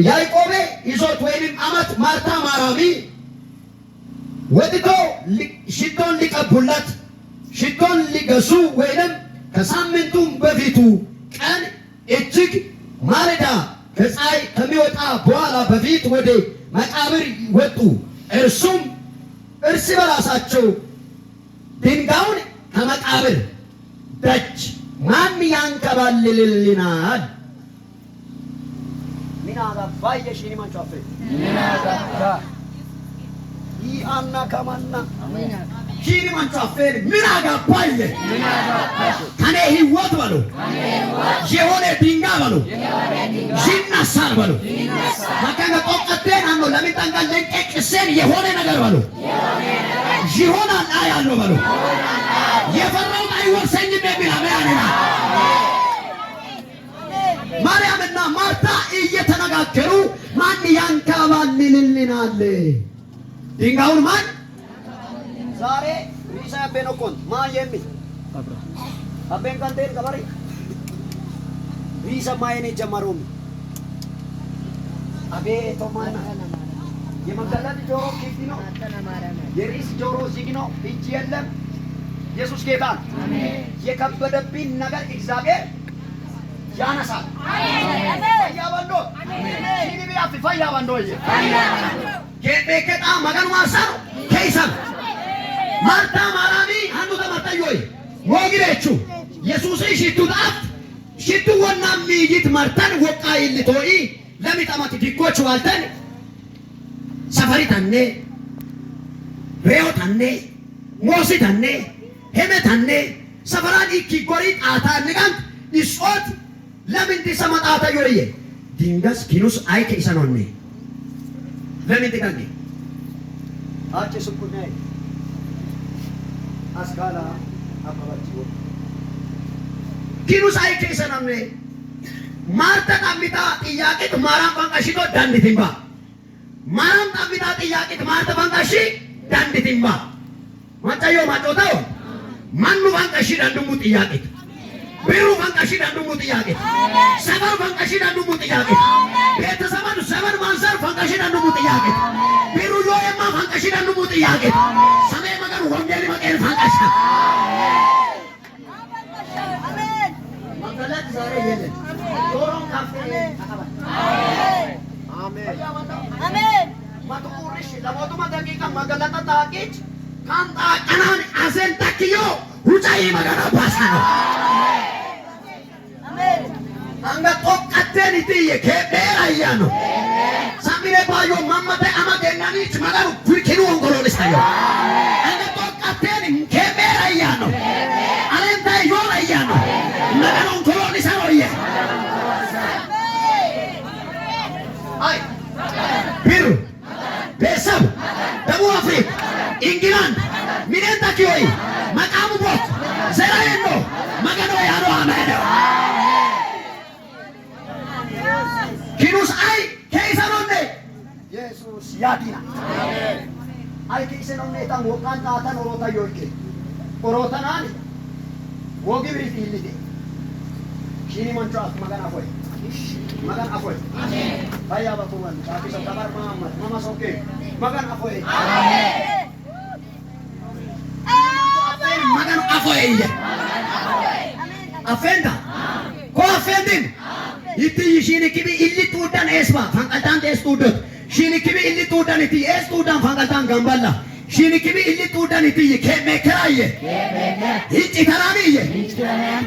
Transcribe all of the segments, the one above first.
ያዕቆብ ይዞት ወይንም አመት ማርታ ማራሚ ወጥቶ ሽቶን ሊቀቡለት ሽቶን ሊገሱ ወይንም ከሳምንቱም በፊቱ ቀን እጅግ ማለዳ ከፀሐይ ከሚወጣ በኋላ በፊት ወደ መቃብር ወጡ። እርሱም እርስ በራሳቸው ድንጋዩን ከመቃብር ደጅ ማን ያንከባልልልናል? ምን አገባ የሽኒ ማንቻፈ ምን አገባ ይአና ከማና ሽኒ ማንቻፈ ምን አገባ ምን አገባ ከኔ ህይወት በሉ የሆነ ድንጋይ በሉ ይነሳል በሉ ማከንገ ቆቀቴን አኖ ለምን ታንጋል ለቀቅሰን የሆነ ነገር በሉ ይሆናል አያለው በሉ የፈራውን አይወርሰኝም የሚል አሜን። ማርያምና ማርታ እየተነጋገሩ ማን ያንከባልልልናል? ድንጋዩን ማን ዛሬ ሪሳ በኖኮን ማን የሚል አቤን ካንቴን ከበሬ ሪሳ ማየኔ ጀመሩም አቤቶ ማና የመገለጥ ጆሮ ኪፍቲ ነው የሪስ ጆሮ ዚግ ነው እጅ የለም። ኢየሱስ ጌታ አሜን። የከበደብኝ ነገር እግዚአብሔር ያነሳል። አሜን። ያባንዶ አሜን። ሲኒቢ አፍፋ ያባንዶ ጌጤከታ መገን ማሰር ከይሰም ማርታ ማራሚ አንዱ ተመጣዮይ ወግሬቹ ኢየሱስ ሽቱ ጣፍ ሽቱ ወናም ይት ማርታን ወቃይል ቶይ ለሚጣማት ዲኮች ዋልተን ሰፈሪ ታኔ ሬው ታኔ ሞሲ ታኔ ሄመታኔ ሰፈራን ኢኪ ጎሪ ጣታ ንጋን ይሶት ለምን ተሰማጣታ ይወየ ዲንጋስ ኪኑስ አይከ ይሰኖኔ ለምን ተጋኒ አጭ ሱኩኔ አስካላ አባባቺው ኪኑስ አይከ ይሰኖኔ ማርታ ጣሚታ ጥያቄት ማራም ባንቃሽቶ ዳንዲቲምባ ማራም ጣሚታ ጥያቄት ማርታ ባንቃሺ ዳንዲቲምባ ማጫዮ ማጮታው ማኑ ባንቃሺ ዳንዱሙ ጥያቄት ቢሩ ባንቃሺ ዳንዱሙ ጥያቄት ሰበር ባንቃሺ ዳንዱሙ ጥያቄት ቤተሰባን ሰበር ማንሰር ባንቃሺ ዳንዱሙ ጥያቄት ቢሩ ዮየማ ባንቃሺ ዳንዱሙ ጥያቄት ሰማይ መገር ወንጌል መቀር ባንቃሺ አሜን። መገለጥ ዛሬ የለም ዶሮን ካፌ አካባቢ አሜን አሜን። ማጥቁርሽ ለሞቱ ማደቂቃ መገለጥ ታቂች ካንታ ቀናን አዘን ተክዮ ሁጫይ መገራ ባሳኖ አሜን። አንጋ ጦቀቴን ይትየ ከበራያኖ ሳሚኔ ባዮ ማማተ አማገናኒች መገሩ ፍርኪኑ ወንጎሎልሳዮ አንጋ ጦቀቴን ከበራያኖ አለንታ ዮራያኖ መገሩ ወንጎሎልሳዮየ አይ ቢሩ ቤተሰብ ደቡብ አፍሪካ ኢንግላንድ ሚኔን ታኪዮይ መቃሙ ቦት ዘራየኖ መገኖ ያኖ አሜን ኪኑስ አይ ከይሰኖኔ ኢየሱስ ያዲና አሜን። አይ ከይሰኖኔ ታን ወቃን ታታን ኦሮታ ዮርኬ ኦሮታናን ወግብሪት ይልቴ ሺኒ መንጫፍ መገና ሆይ መገን አፎይ አሜን። ባያ ባቱማን ታፊ ሰባር ማማት ማማሶኬ መገን አፎይ አሜን መገን አፎይ አፌንዳ ኮ አፌንዲን ይቲ ሺኒ ኪቢ ኢሊ ቱዳን ኤስባ ፈንቀልታን ኤስ ቱዶት ሺኒ ኪቢ ኢሊ ቱዳን ኢቲ ኤስ ቱዳን ፈንቀልታን ጋምባላ ሺኒ ኪቢ ኢሊ ቱዳን ኢቲ ከመከራየ ይጭ ተራኒየ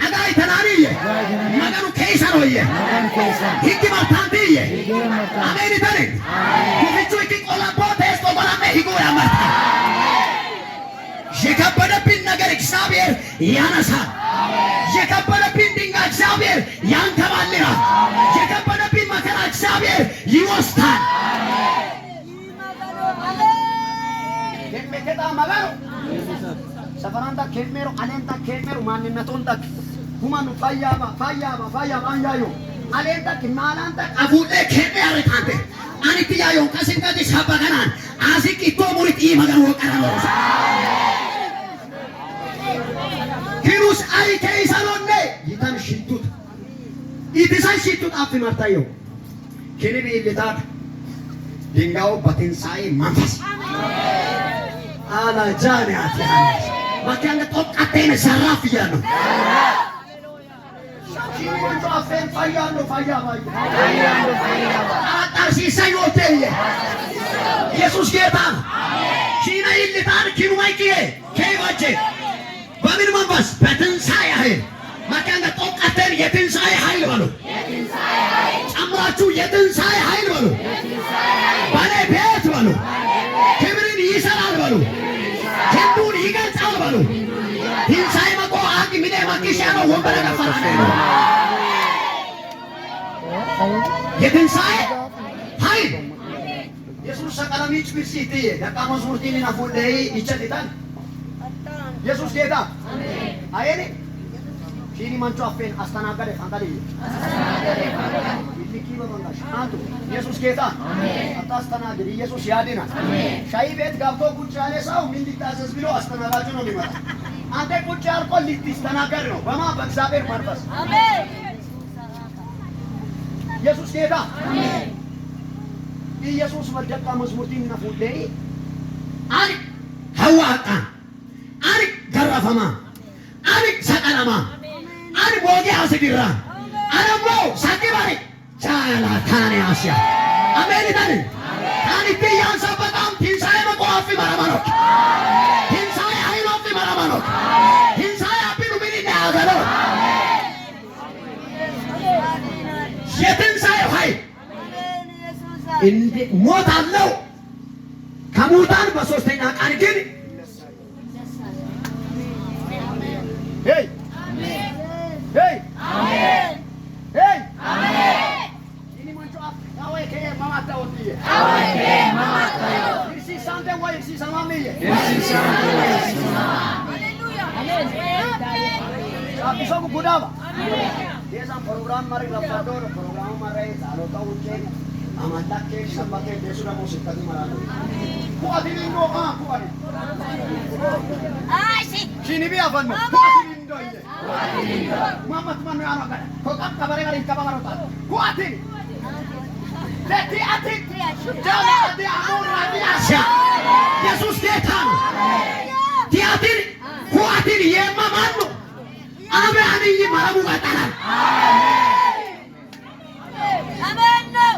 አጋይ ተራኒየ መገኑ ከይሰሮየ ይቂ ማርታንቲየ አሜን ታኔ ኩፍቹ ይቂ ቆላቦ ተስቶ ቆላሜ ሂጎ ያማታ የከበደብኝ ነገር እግዚአብሔር ያነሳል። የከበደብኝ ድንጋይ እግዚአብሔር ያንከባልላል። የከበደብኝ መከራ እግዚአብሔር ይወስዳል። ከመከታ መጋሩ ሰፈራንታ ከመሩ አለንታ ከመሩ ማንነቱን ተክ ሁማኑ ፋያባ አንያዩ አለንታ ከማላንታ አቡለ ከመሩ ታንተ አንቲያዩ ከስንቀት ሻባጋናን አሲቂቶ ሙሪት ይመጋሩ ወቀራው ኪሩስ አይ ከይሰሎኔ ይታን ሽንቱት ኢትሳን ሽንቱት አፍ ማርታዩ ክንብ ይልታል ድንጋዩ በትንሣኤ መንፈስ አላጃንያት ያለች ማኪያነ ጦቃቴን ሰራፍ እያሉ ሺወንጆ አፌን ፋያሉ ፋያባይ አጣርሲሳዮቴ ኢየሱስ ጌታ ሺና ይልታል ኪኑ ማይኪዬ ከይባቼ በምን መንፈስ በትንሣኤ ኃይል ማኪያነ ጦቃቴን የትንሣኤ ኃይል በሉ ጨምራችሁ የትንሣኤ ኃይል በሉ ባለ ቤት በሉ ክብርን ይሰራል በሉ ክንዱን ይገልጻል በሉ ትንሣኤ መቆ አቂ ሚኔ ማኪሻ ነው ወንበረ ገፈራነ ነው የትንሣኤ ኃይል ኢየሱስ ሰቀለሚች ብሲቲ ደቀ መዝሙርቲን ናፉለይ ይቸልታል ኢየሱስ ጌታ አየኔ ሺኒ ማንቹ አፌን አስተናገደ ካንታሊ ይልኪ በመንጋሽ አንቱ ኢየሱስ ጌታ አታስተናግድ ኢየሱስ ያድናል ሻይ ቤት ገብቶ ቁጭ ያለ ሰው ምን ሊታዘዝ ብሎ አስተናጋጁ ነው የሚመጣ አንተ ቁጭ ያልቆ ልትስተናገድ ነው በማ በእግዚአብሔር መንፈስ አሜን ኢየሱስ ጌታ አሜን ኢየሱስ ወደቀ መዝሙርቲን ነፉዴ አሪ ሐዋቃ አሪ ገረፈማ አሪ ሰቀለማ አሪ ቦጌ አስዲራ አረሞ ሳቂባሪ ቻላ ታኒያሲያ አሜን ታኒ ታኒቴ ያንሳ በጣም ትንሣኤ መቆፍ ማራማኖ ትንሣኤ ኃይሎፍ ማራማኖ ትንሣኤ አቢኑ ምን ያገለው የትንሣኤ ኃይል እንዴ ሞት አለው ከሙታን በሶስተኛ ቀን ግን ሄይ ሄይ አሜን ሄይ አሜን ኢኒ ማንቾ አወይ ከ ማማታው ዲየ አወይ ከ ማማታው ኢሲ ሳንተ ወይ ኢሲ ሰማሚየ ኢሲ ሳንተ ወይ ኢሲ ሰማ ሃሌሉያ አሜን አቢሶ ጉዳባ አሜን የዛም ፕሮግራም ማሪ ለፋዶር ፕሮግራም ማሪ ዛሎታው ጀን አማላኬ ሰማቴ ደሱና ሙሲቃ ማራሉ ኩአዲኒኖ ኩአዲ አይሲ ሺኒቢ አፈን ኩአዲኒኖ ይየ ማማት ማኑ ያራጋ ኮቃ ከበረ ጋር ይከባባሩታ ኩአዲኒ ለቲ አቲ ጃላ አዲ አሞራ ዲያሻ ኢየሱስ ጌታ ነው ቲያቲር ኩአዲኒ የማማኑ አብራኒ ይማሩ ጋጣናል አሜን ነው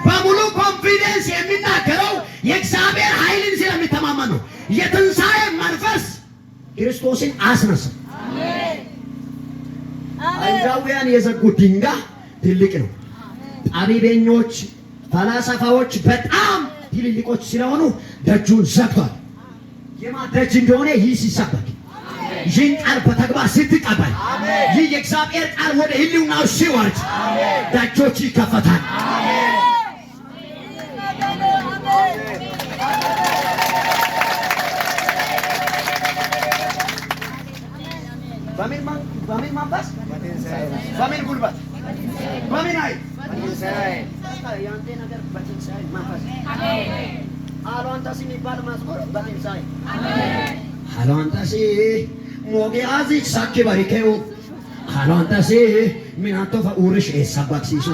በሙሉ ኮንፊደንስ የሚናገረው የእግዚአብሔር ኃይልን ስለሚተማመን ነው። የትንሣኤ መንፈስ ክርስቶስን አስነሳ። አሜን አይሁዳውያን የዘጉት ድንጋይ ትልቅ ነው። ጠቢበኞች ፈላስፋዎች በጣም ትልልቆች ስለሆኑ ደጁን ዘግቷል። የማን ደጅ እንደሆነ ይህ ሲሰበክ ይህን ቃል በተግባር ስትቀበል ይህ የእግዚአብሔር ቃል ወደ ህልውናው ሲወርድ ደጆች ይከፈታል። በምን መንፈስ በምን ጉልበት በምን ኃይል ያንተ ነገር በትንሣኤ መንፈስ አሎንታሲ የሚባል መዝሙር በትንሣኤ አሎንታሲ ሞጊያዚ ሳኪ ባሪኬው አሎንታሲ ሚናቶ ፈኡርሽ ኤሳባክሲሱ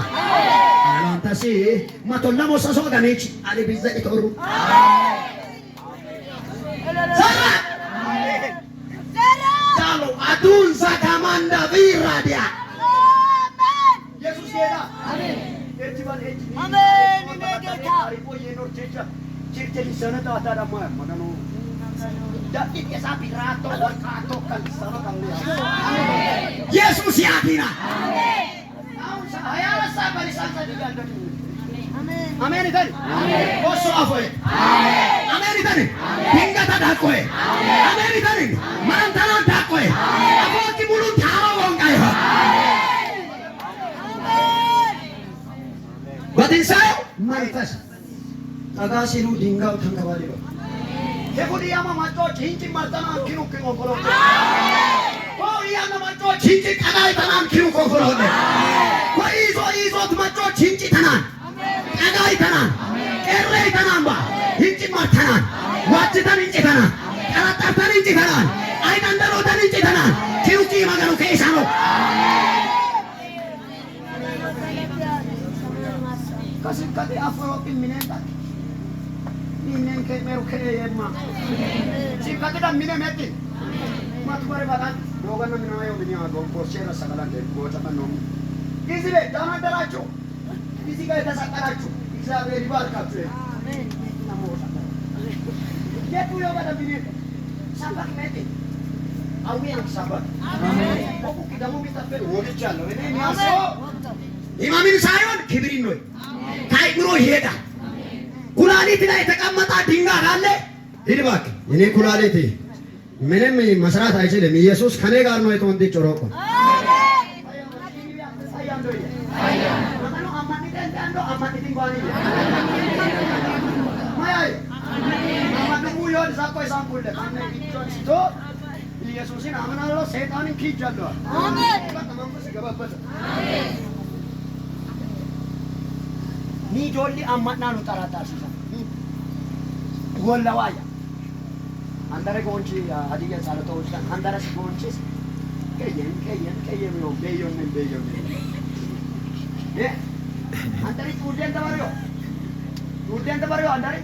አሎንታሲ ማቶላሞ ሰሶ ጋኔች አሊ ቢዘ ኢቶሩ Adunza kamanda viradia. Amen. Yesus ጌታ አሜን። እጅባል እጅ አሜን። ጌታ አሪፎ የኖር ቸቻ ቸርቸ ሊሰነታ አታዳማ ማናኑ ዳቂ የሳቢራቶ ወርቃቶ ከልሰራ ከመያ ኢየሱስ ያዲና አሜን። አሁን ሳያሳ በሊሳንታ ዲጋልደ አሜን አሜን ይተን አሜን ወሶ አፎይ አሜን አሜን ይተን ድንጋታ ዳቆይ አሜን ይተን ማንታና ዳቆይ አፎኪ ሙሉ ታሮ ወንጋይ በትንሣኤው መንፈስ ጠጋ ሲሉ ድንጋዩ ተንከባለለ የጉዲያማ ማጮች እንጂ ማርታና ኪኑ ኪኑ ኮሎ ኮሪያና ማጮች እንጂ ቀዳይ ተናን ኪኑ ኮሎ ኮይዞ ይዞት ማጮች እንጂ ተናን ቀዳይ ተናን ቀረይ ተናን ባ እንጂ ማርታናን ዋጭተን እንጂ ተናን ቀራጣተን እንጂ ተናን አይዳንደሮተን እንጂ ተናን ኪሩኪ ማገሩ ከኢሳኖ Kasih afro minenta. Minen ke meru ke yema. Si kata minen meti. Mat bare badan. Dogan na minayo binya go posera sagalan de go chapa nom. Kisi be jana daracho. Kisi ka ita sakaracho. Isa be ribar kapse. Amen. Namo sakara. Ye tu yo kada minen. Sabat meti. Awi yang sabat. Amen. Oku kita mau kita per wodi chalo. Ini aso. Imamin sayon kibirin noy. Kai bro yeda. ኩላሊት ላይ የተቀመጠ ድንጋይ ካለ ሂድ እባክህ። እኔ ኩላሊት ምንም መስራት አይችልም። ኢየሱስ ከኔ ጋር ነው የተወንዴ ጮሮቆ ኢየሱስን አምናለሁ ሰይጣንን ክጄአለሁ። አሜን። መንፈስ ይገባበት። አሜን። ni jolli amanna no taratarsa golla waya andare gonchi adiga salato ustan andare gonchis kayen no beyon andare tudden tabario andare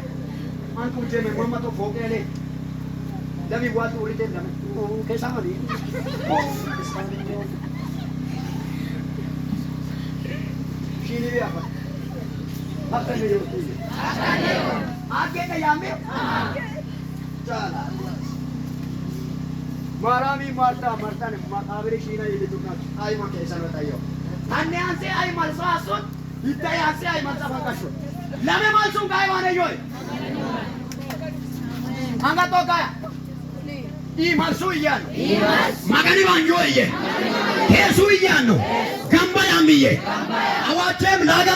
man kuje me mamma to fogele davi watu urite dame ke samadi shini be apa Apa ni yo tu? Aage ka yame? Chala. Marami marta ne makabiri shina ye tukna. Ai ma kaisa बताइयो. Tanne anse ai malsa asun. Idai anse ai malsa bakashun. Lame malsu gae wane yo. Anga to kaya. I malsu iyano. Magani banjo iye. Kesu iyano. Gamba yamiye. Awachem laga